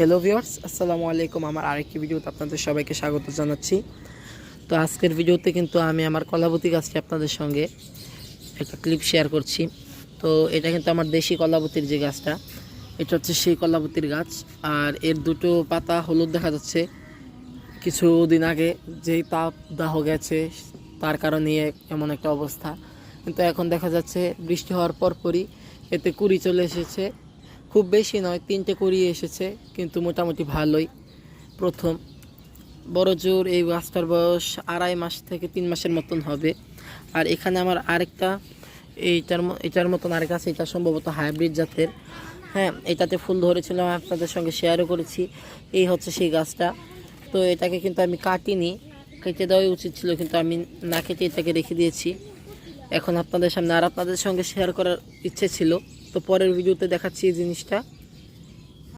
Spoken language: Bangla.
হ্যালো ভিউয়ার্স, আসসালামু আলাইকুম। আমার আরেকটি ভিডিওতে আপনাদের সবাইকে স্বাগত জানাচ্ছি। তো আজকের ভিডিওতে কিন্তু আমি আমার কলাবতী গাছটি আপনাদের সঙ্গে একটা ক্লিপ শেয়ার করছি। তো এটা কিন্তু আমার দেশি কলাবতীর যে গাছটা, এটা হচ্ছে সেই কলাবতীর গাছ। আর এর দুটো পাতা হলুদ দেখা যাচ্ছে। কিছুদিন আগে যেই তাপদাহ গেছে তার কারণে এমন একটা অবস্থা, কিন্তু এখন দেখা যাচ্ছে বৃষ্টি হওয়ার পরপরই এতে কুড়ি চলে এসেছে। খুব বেশি নয়, 3টে কুড়ি এসেছে, কিন্তু মোটামুটি ভালোই। প্রথম বড় জোর এই গাছটার বয়স 2.5 মাস থেকে 3 মাসের মতন হবে। আর এখানে আমার আরেকটা এটার মতন আরেক আছে, এটা সম্ভবত হাইব্রিড জাতের। হ্যাঁ, এটাতে ফুল ধরেছিলাম, আপনাদের সঙ্গে শেয়ারও করেছি। এই হচ্ছে সেই গাছটা। তো এটাকে কিন্তু আমি কাটিনি, কেটে দেওয়াই উচিত ছিল, কিন্তু আমি না কেটে এটাকে রেখে দিয়েছি। এখন আপনাদের সামনে আর আপনাদের সঙ্গে শেয়ার করার ইচ্ছে ছিল, তো পরের ভিডিওতে দেখাচ্ছি এই জিনিসটা।